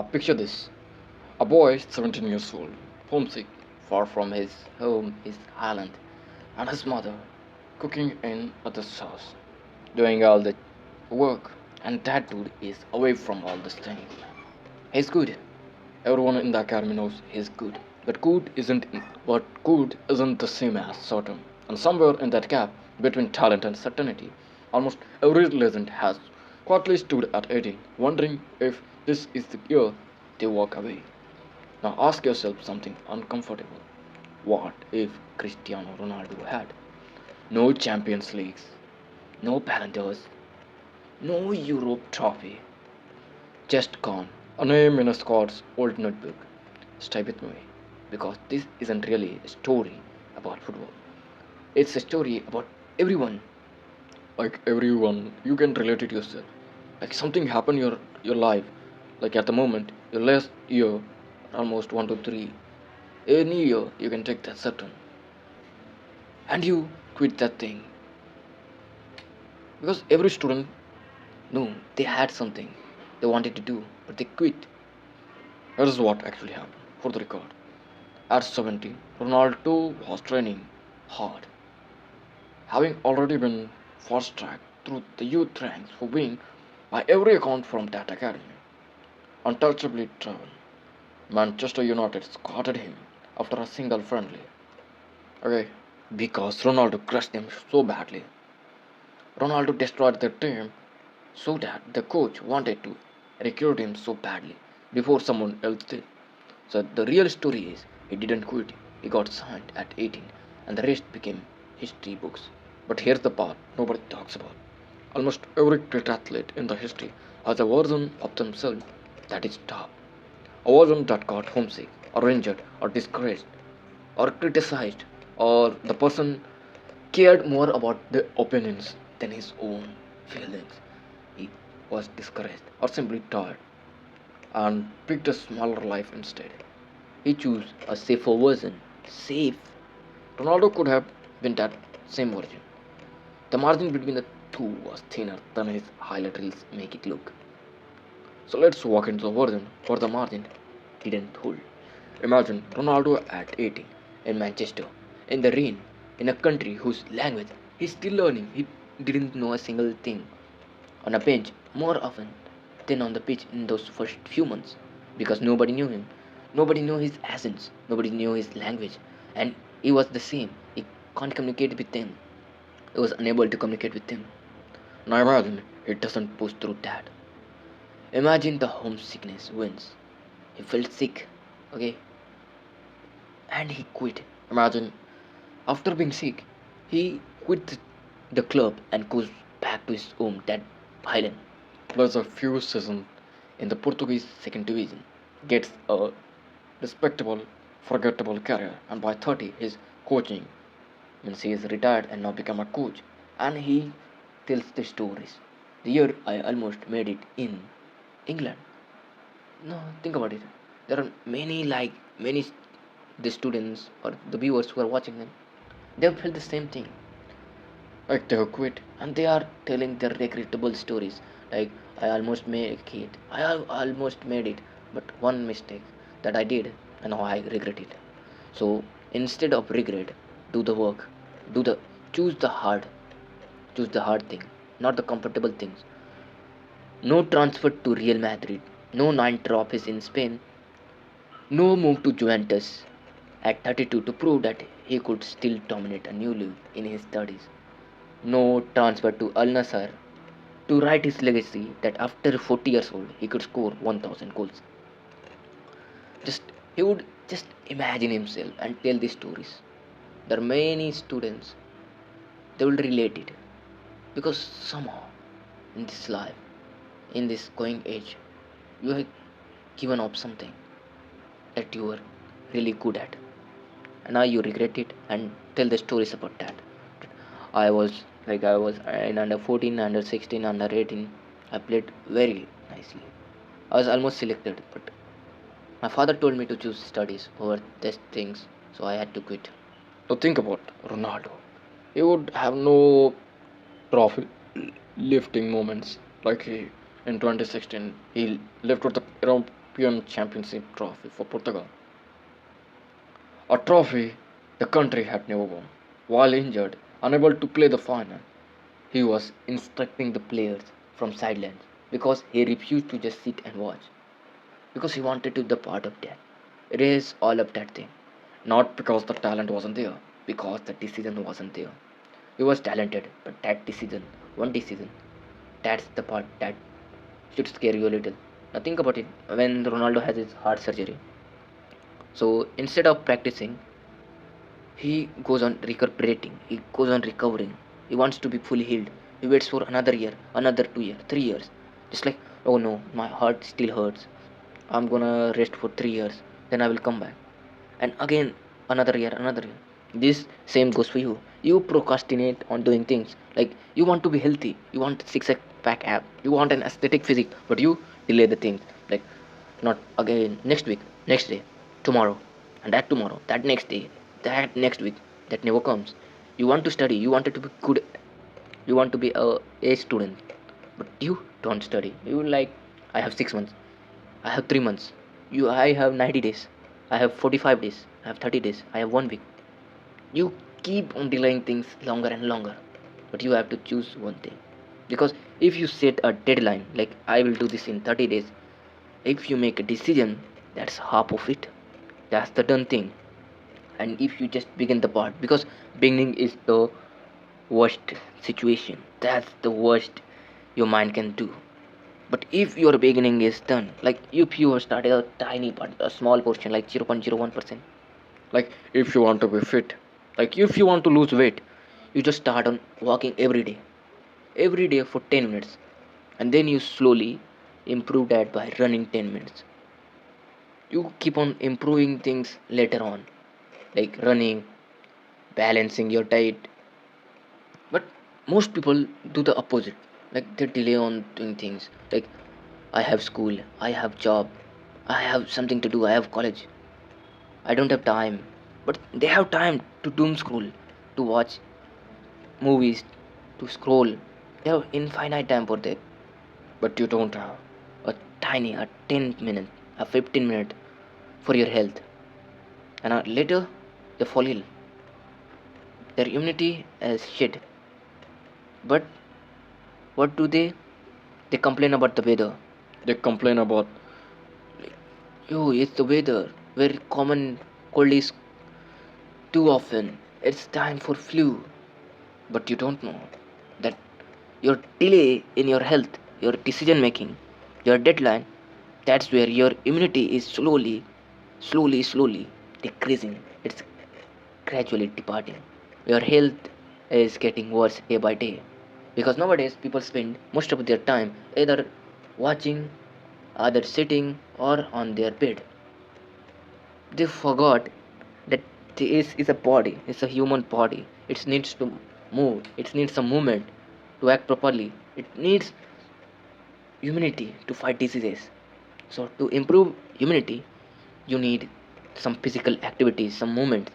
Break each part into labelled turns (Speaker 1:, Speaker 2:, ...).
Speaker 1: Picture this: a boy 17 years old, homesick, far from his home, his island, and his mother cooking in other's house, doing all the work, and that dude is away from all this thing. He's good. Everyone in the academy knows he's good. But good isn't the same as certain. And somewhere in that gap between talent and certainty, almost every legend has quietly stood at 18, wondering if this is the year they walk away. Now ask yourself something uncomfortable. What if Cristiano Ronaldo had no Champions Leagues, no Ballon d'Ors, no Europe trophy, just gone, a name in a Scott's old notebook? Stay with me, because this isn't really a story about football. It's a story about everyone. Like everyone, you can relate it yourself. Like something happened in your life. Like at the moment, your last year, almost 1 to 3. Any year you can take that certain, and you quit that thing because every student knew they had something they wanted to do, but they quit. That is what actually happened. For the record, at 17, Ronaldo was training hard, having already been fast tracked through the youth ranks for being, by every account from that academy, untouchably travel. Manchester United scouted him after a single friendly. Okay, because Ronaldo crushed them so badly. Ronaldo destroyed the team so that the coach wanted to recruit him so badly before someone else did. So the real story is he didn't quit. He got signed at 18 and the rest became history books. But here's the part nobody talks about. Almost every great athlete in the history has a version of themselves that is top. A version that got homesick or injured or discouraged or criticized, or the person cared more about the opinions than his own feelings. He was discouraged or simply tired and picked a smaller life instead. He chose a safer version. Safe. Ronaldo could have been that same version. The margin between the two was thinner than his highlight reels make it look. So let's walk into the version where the margin didn't hold. Imagine Ronaldo at 18 in Manchester, in the rain, in a country whose language he's still learning. He didn't know a single thing. On a bench more often than on the pitch in those first few months, because nobody knew him, nobody knew his accents, nobody knew his language, and he was the same. He can't communicate with them. He was unable to communicate with them. Now imagine he doesn't push through that. Imagine the homesickness wins. He felt sick, okay, and he quit. Imagine after being sick, he quit the club and goes back to his home, that island. Plays a few seasons in the Portuguese second division, gets a respectable, forgettable career, and by 30, his coaching means he is retired and now become a coach, and he tells the stories. The year I almost made it in England. No, think about it. There are many the students or the viewers who are watching them. They have felt the same thing. Like they have quit and they are telling their regrettable stories. Like I almost make it. Almost made it, but one mistake that I did and now I regret it. So instead of regret, do the work. Do the choose the hard. Choose the hard thing, not the comfortable things. No transfer to Real Madrid. No 9 trophies in Spain. No move to Juventus at 32 to prove that he could still dominate a new league in his 30s. No transfer to Al Nassr to write his legacy that after 40 years old he could score 1000 goals. Just he would just imagine himself and tell these stories. There are many students they will relate it because somehow in this life, in this going age, you have given up something that you were really good at, and now you regret it and tell the stories about that. I was in under 14, under 16, under 18. I played very nicely. I was almost selected, but my father told me to choose studies over these things, so I had to quit. Now think about Ronaldo. He would have no trophy lifting moments like he in 2016. He lifted the European Championship trophy for Portugal, a trophy the country had never won. While injured, unable to play the final, he was instructing the players from sidelines because he refused to just sit and watch because he wanted to be the part of that. Raise all of that thing. Not because the talent wasn't there, because the decision wasn't there. He was talented, but that decision, one decision, that's the part that should scare you a little. Now think about it. When Ronaldo has his heart surgery, so instead of practicing, he goes on recuperating. He goes on recovering. He wants to be fully healed. He waits for another year, another 2 years, 3 years. Just like, oh no, my heart still hurts. I'm gonna rest for 3 years. Then I will come back. And again, another year. This same goes for you. You procrastinate on doing things. Like you want to be healthy. You want six pack app. You want an aesthetic physique, but you delay the things. Like not again next week, next day, tomorrow, and that tomorrow, that next day, that next week, that never comes. You want to study, you wanted to be good, you want to be a student, but you don't study. You like, I have 6 months, I have 3 months, I have 90 days, I have 45 days, I have 30 days, I have 1 week. You keep on delaying things longer and longer, but you have to choose one thing. Because if you set a deadline, like I will do this in 30 days, if you make a decision, that's half of it. That's the done thing. And if you just begin the part, because beginning is the worst situation, that's the worst your mind can do. But if your beginning is done, like if you have started a tiny part, a small portion, like 0.01%, like if you want to be fit, like if you want to lose weight, you just start on walking every day for 10 minutes, and then you slowly improve that by running 10 minutes. You keep on improving things later on, like running, balancing your diet. But most people do the opposite. Like they delay on doing things. Like I have school, I have job, I have something to do, I have college. I don't have time. But they have time to doom scroll, to watch movies, to scroll. They have infinite time for that. But you don't have a tiny, a 10 minute, a 15 minute for your health. And later they fall ill. Their immunity is shit. But what do they? They complain about the weather. They complain about, yo, it's the weather. Very common cold is too often. It's time for flu. But you don't know that your delay in your health, your decision making, your deadline, that's where your immunity is slowly decreasing. It's gradually departing. Your health is getting worse day by day. Because nowadays people spend most of their time either watching, either sitting, or on their bed. They forgot that this is a body, it's a human body. It needs to move, it needs some movement to act properly. It needs immunity to fight diseases. So, to improve immunity, you need some physical activities, some movement,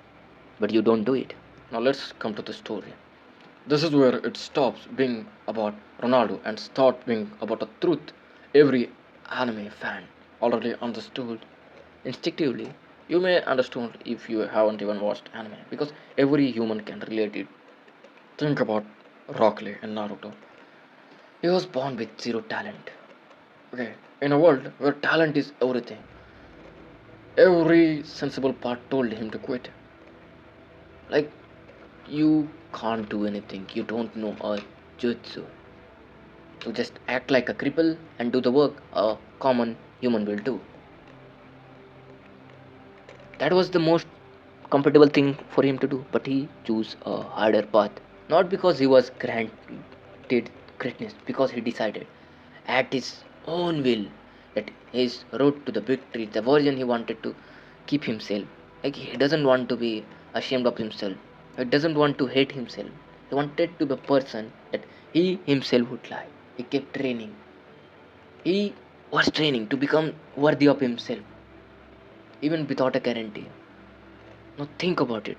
Speaker 1: but you don't do it. Now, let's come to the story. This is where it stops being about Ronaldo and starts being about a truth every anime fan already understood instinctively. You may understand if you haven't even watched anime because every human can relate it. Think about Rock Lee in Naruto. He was born with zero talent. Okay, in a world where talent is everything, every sensible part told him to quit. Like, you can't do anything, you don't know a jutsu. So just act like a cripple and do the work a common human will do. That was the most comfortable thing for him to do, but he chose a harder path. Not because he was granted greatness, because he decided at his own will that his road to the victory, the version he wanted to keep himself. Like he doesn't want to be ashamed of himself. He doesn't want to hate himself. He wanted to be a person that he himself would like. He kept training. He was training to become worthy of himself, even without a guarantee. Now think about it.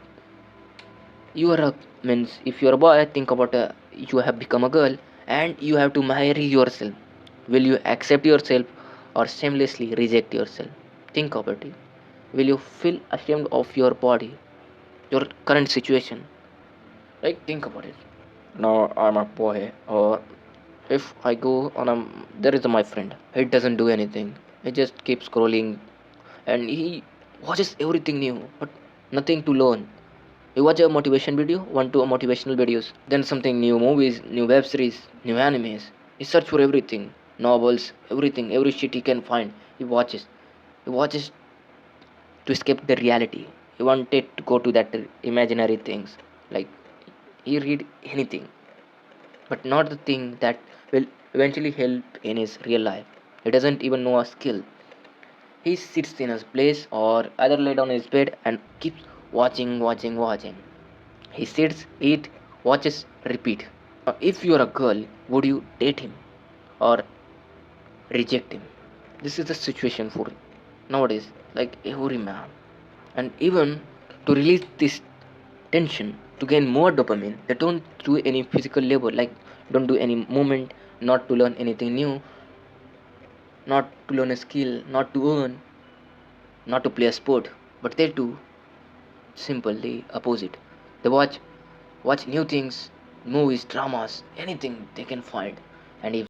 Speaker 1: You are a means if you are a boy, think about you have become a girl and you have to marry yourself. Will you accept yourself
Speaker 2: or shamelessly reject yourself. Think about it. Will you feel ashamed of your body, your current situation?
Speaker 1: Like, think about it. Now I'm a boy, or if I go on a, there is my friend. He doesn't do anything. He just keeps scrolling, and he watches everything new, but nothing to learn. You watch a motivation video, one to a motivational videos, then something new movies, new web series, new animes. He search for everything, novels, everything, every shit he can find. He watches. He watches to escape the reality. He wanted to go to that imaginary things. Like, he read anything, but not the thing that will eventually help in his real life. He doesn't even know a skill. He sits in his place or either laid on his bed and keeps watching, watching, watching. He sits, eat, watches, repeat. If you are a girl, would you date him or reject him? This is the situation for nowadays, like every man. And even to release this tension, to gain more dopamine, they don't do any physical labor, like don't do any movement, not to learn anything new, not to learn a skill, not to earn, not to play a sport, but they do simply opposite. They watch new things, movies, dramas, anything they can find. And if